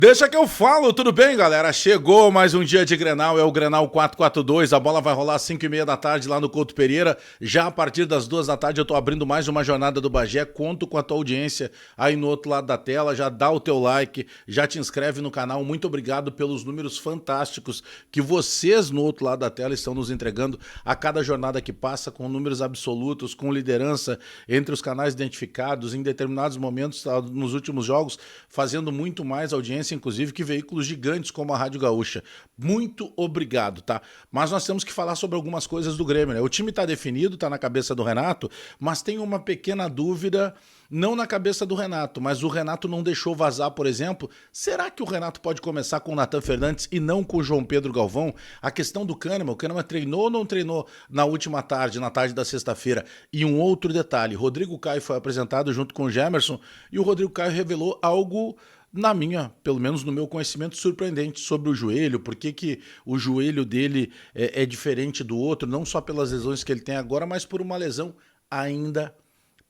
Deixa que eu falo, tudo bem, galera? Chegou mais um dia de Grenal, é o Grenal 442, a bola vai rolar às 5h30 da tarde lá no Couto Pereira. Já a partir das 2 da tarde eu tô abrindo mais uma jornada do Bagé, conto com a tua audiência aí no outro lado da tela, já dá o teu like, já te inscreve no canal, muito obrigado pelos números fantásticos que vocês no outro lado da tela estão nos entregando a cada jornada que passa, com números absolutos, com liderança entre os canais identificados, em determinados momentos nos últimos jogos, fazendo muito mais audiência, inclusive, que veículos gigantes como a Rádio Gaúcha. Muito obrigado, tá? Mas nós temos que falar sobre algumas coisas do Grêmio, né? O time tá definido, tá na cabeça do Renato, mas tem uma pequena dúvida, não na cabeça do Renato, mas o Renato não deixou vazar, por exemplo. Será que o Renato pode começar com o Natan Fernandes e não com o João Pedro Galvão? A questão do Kahneman, o Kahneman treinou ou não treinou na última tarde, na tarde da sexta-feira? E um outro detalhe, Rodrigo Caio foi apresentado junto com o Gemerson e o Rodrigo Caio revelou algo, na minha, pelo menos no meu conhecimento, surpreendente sobre o joelho, por que o joelho dele é diferente do outro, não só pelas lesões que ele tem agora, mas por uma lesão ainda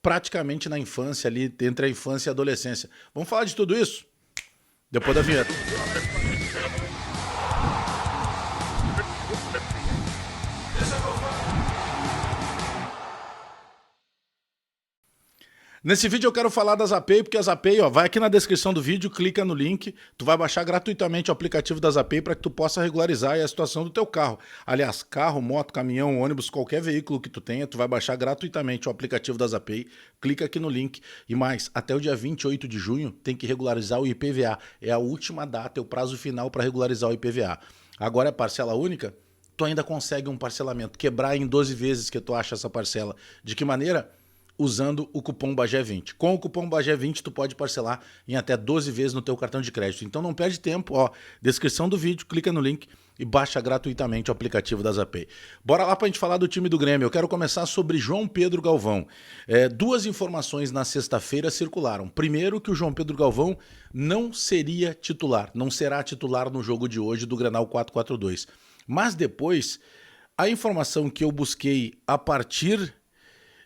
praticamente na infância, ali entre a infância e a adolescência. Vamos falar de tudo isso? Depois da vinheta. Nesse vídeo eu quero falar da Zapay, porque a Zapay, ó, vai aqui na descrição do vídeo, clica no link, tu vai baixar gratuitamente o aplicativo da Zapay para que tu possa regularizar a situação do teu carro. Aliás, carro, moto, caminhão, ônibus, qualquer veículo que tu tenha, tu vai baixar gratuitamente o aplicativo da Zapay, clica aqui no link. E mais, até o dia 28 de junho tem que regularizar o IPVA. É a última data, é o prazo final para regularizar o IPVA. Agora é parcela única, tu ainda consegue um parcelamento, quebrar em 12 vezes que tu acha essa parcela. De que maneira? Usando o cupom BAGÉ20. Com o cupom BAGÉ20 tu pode parcelar em até 12 vezes no teu cartão de crédito. Então não perde tempo, ó, descrição do vídeo, clica no link e baixa gratuitamente o aplicativo da Zapay. Bora lá pra gente falar do time do Grêmio. Eu quero começar sobre João Pedro Galvão. Duas informações na sexta-feira circularam. Primeiro, que o João Pedro Galvão não seria titular, não será titular no jogo de hoje do Grenal 442. Mas depois, a informação que eu busquei a partir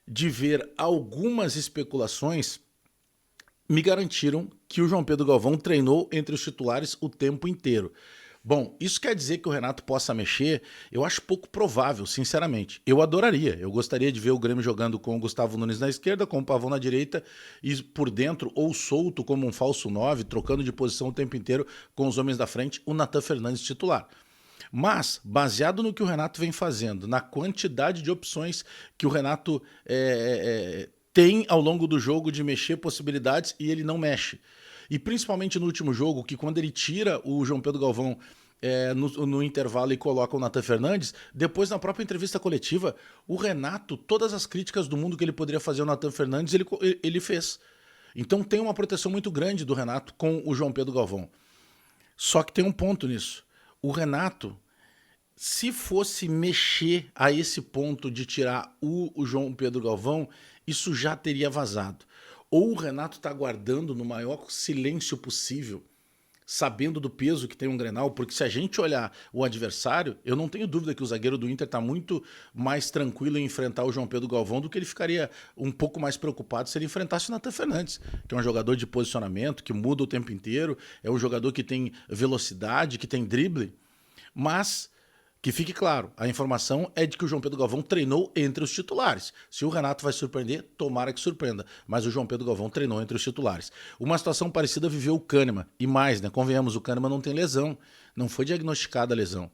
de ver algumas especulações me garantiram que o João Pedro Galvão treinou entre os titulares o tempo inteiro. Bom, isso quer dizer que o Renato possa mexer? Eu acho pouco provável, sinceramente. Eu adoraria, eu gostaria de ver o Grêmio jogando com o Gustavo Nunes na esquerda, com o Pavão na direita e por dentro, ou solto como um falso 9, trocando de posição o tempo inteiro com os homens da frente, o Natan Fernandes titular. Mas, baseado no que o Renato vem fazendo, na quantidade de opções que o Renato tem ao longo do jogo de mexer possibilidades e ele não mexe. E principalmente no último jogo, que quando ele tira o João Pedro Galvão no intervalo e coloca o Natan Fernandes, depois na própria entrevista coletiva, o Renato, todas as críticas do mundo que ele poderia fazer ao Natan Fernandes, ele fez. Então tem uma proteção muito grande do Renato com o João Pedro Galvão. Só que tem um ponto nisso. O Renato, se fosse mexer a esse ponto de tirar o João Pedro Galvão, isso já teria vazado. Ou o Renato está guardando no maior silêncio possível, sabendo do peso que tem um Grenal, porque se a gente olhar o adversário, eu não tenho dúvida que o zagueiro do Inter está muito mais tranquilo em enfrentar o João Pedro Galvão do que ele ficaria um pouco mais preocupado se ele enfrentasse o Natan Fernandes, que é um jogador de posicionamento, que muda o tempo inteiro, é um jogador que tem velocidade, que tem drible, mas que fique claro, a informação é de que o João Pedro Galvão treinou entre os titulares. Se o Renato vai surpreender, tomara que surpreenda. Mas o João Pedro Galvão treinou entre os titulares. Uma situação parecida viveu o Kahneman. E mais, né? Convenhamos, o Kahneman não tem lesão. Não foi diagnosticada a lesão.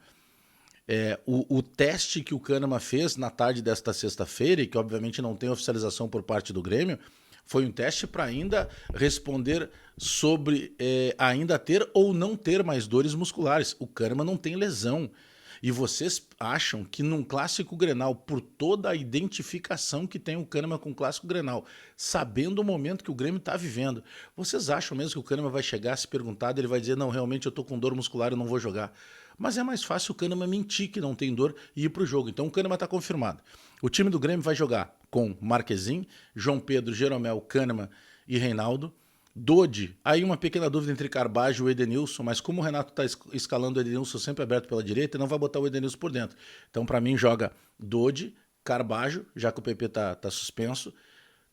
O teste que o Kahneman fez na tarde desta sexta-feira, e que obviamente não tem oficialização por parte do Grêmio, foi um teste para ainda responder sobre ainda ter ou não ter mais dores musculares. O Kahneman não tem lesão. E vocês acham que num clássico Grenal, por toda a identificação que tem o Kahneman com o clássico Grenal, sabendo o momento que o Grêmio está vivendo, vocês acham mesmo que o Kahneman vai chegar, se perguntar, ele vai dizer, não, realmente eu tô com dor muscular, eu não vou jogar. Mas é mais fácil o Kahneman mentir que não tem dor e ir pro jogo. Então o Kahneman está confirmado. O time do Grêmio vai jogar com Marquezin, João Pedro, Jeromel, Kahneman e Reinaldo. Dodi, aí uma pequena dúvida entre Carbajo e Edenilson, mas como o Renato está escalando o Edenilson sempre aberto pela direita, não vai botar o Edenilson por dentro. Então, para mim, joga Dodi, Carbajo, já que o PP tá suspenso,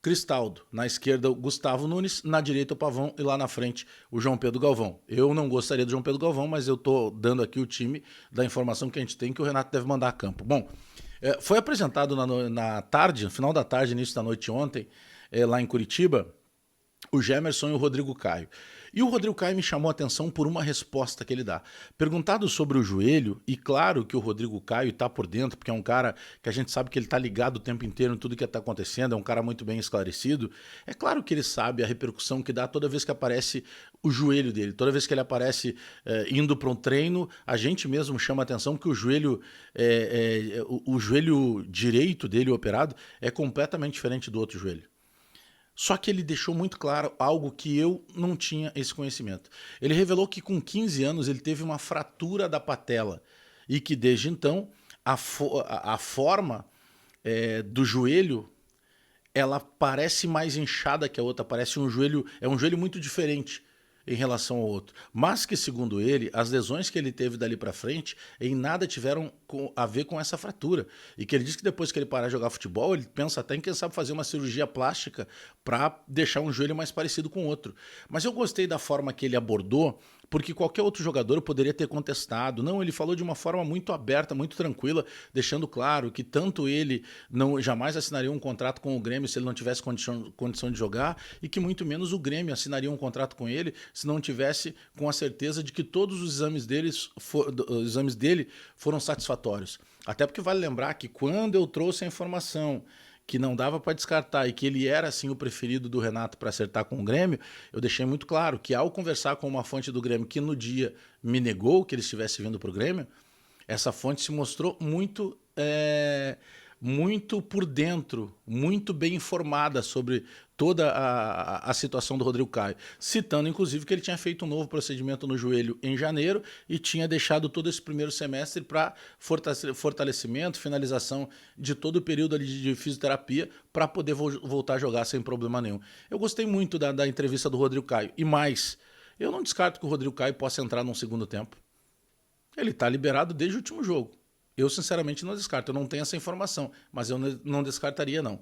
Cristaldo, na esquerda o Gustavo Nunes, na direita o Pavão e lá na frente o João Pedro Galvão. Eu não gostaria do João Pedro Galvão, mas eu tô dando aqui o time da informação que a gente tem que o Renato deve mandar a campo. Bom, foi apresentado na tarde, no final da tarde, início da noite ontem, lá em Curitiba, o Gemerson e o Rodrigo Caio. E o Rodrigo Caio me chamou a atenção por uma resposta que ele dá. Perguntado sobre o joelho, e claro que o Rodrigo Caio está por dentro, porque é um cara que a gente sabe que ele está ligado o tempo inteiro em tudo que está acontecendo, é um cara muito bem esclarecido. É claro que ele sabe a repercussão que dá toda vez que aparece o joelho dele. Toda vez que ele aparece indo para um treino, a gente mesmo chama a atenção que o joelho, o joelho direito dele operado é completamente diferente do outro joelho. Só que ele deixou muito claro algo que eu não tinha esse conhecimento. Ele revelou que com 15 anos ele teve uma fratura da patela e que desde então a forma do joelho ela parece mais inchada que a outra, parece um joelho, é um joelho muito diferente em relação ao outro. Mas que, segundo ele, as lesões que ele teve dali para frente em nada tiveram a ver com essa fratura. E que ele disse que depois que ele parar de jogar futebol, ele pensa até em quem sabe fazer uma cirurgia plástica para deixar um joelho mais parecido com o outro. Mas eu gostei da forma que ele abordou, porque qualquer outro jogador poderia ter contestado. Não, ele falou de uma forma muito aberta, muito tranquila, deixando claro que tanto ele não jamais assinaria um contrato com o Grêmio se ele não tivesse condição de jogar e que muito menos o Grêmio assinaria um contrato com ele se não tivesse com a certeza de que todos os exames dele foram satisfatórios. Até porque vale lembrar que quando eu trouxe a informação que não dava para descartar e que ele era assim o preferido do Renato para acertar com o Grêmio, eu deixei muito claro que ao conversar com uma fonte do Grêmio que no dia me negou que ele estivesse vindo para o Grêmio, essa fonte se mostrou muito por dentro, muito bem informada sobre toda a situação do Rodrigo Caio, citando inclusive que ele tinha feito um novo procedimento no joelho em janeiro e tinha deixado todo esse primeiro semestre para fortalecimento, finalização de todo o período ali de fisioterapia para poder voltar a jogar sem problema nenhum. Eu gostei muito da entrevista do Rodrigo Caio e mais, eu não descarto que o Rodrigo Caio possa entrar num segundo tempo. Ele está liberado desde o último jogo. Eu, sinceramente, não descarto. Eu não tenho essa informação, mas eu não descartaria, não.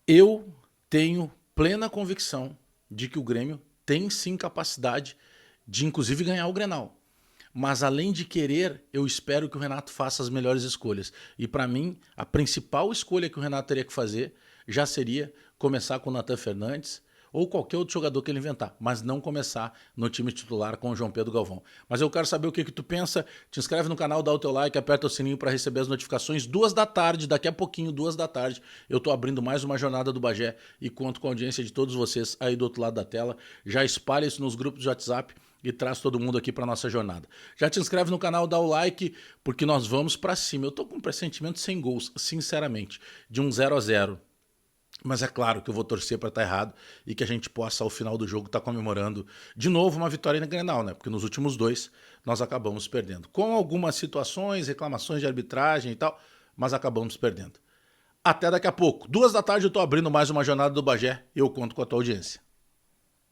Eu tenho plena convicção de que o Grêmio tem, sim, capacidade de, inclusive, ganhar o Grenal. Mas, além de querer, eu espero que o Renato faça as melhores escolhas. E, para mim, a principal escolha que o Renato teria que fazer já seria começar com o Nathan Fernandes, ou qualquer outro jogador que ele inventar, mas não começar no time titular com o João Pedro Galvão. Mas eu quero saber o que tu pensa, te inscreve no canal, dá o teu like, aperta o sininho para receber as notificações. 2 da tarde, daqui a pouquinho, 2 da tarde, eu tô abrindo mais uma jornada do Bagé e conto com a audiência de todos vocês aí do outro lado da tela. Já espalha isso nos grupos de WhatsApp e traz todo mundo aqui para nossa jornada. Já te inscreve no canal, dá o like, porque nós vamos para cima. Eu tô com um pressentimento sem gols, sinceramente, de um 0-0. Mas é claro que eu vou torcer para estar errado e que a gente possa, ao final do jogo, estar comemorando de novo uma vitória na Grenal, né? Porque nos últimos 2 nós acabamos perdendo. Com algumas situações, reclamações de arbitragem e tal, mas acabamos perdendo. Até daqui a pouco. 2 da tarde eu estou abrindo mais uma jornada do Bagé e eu conto com a tua audiência.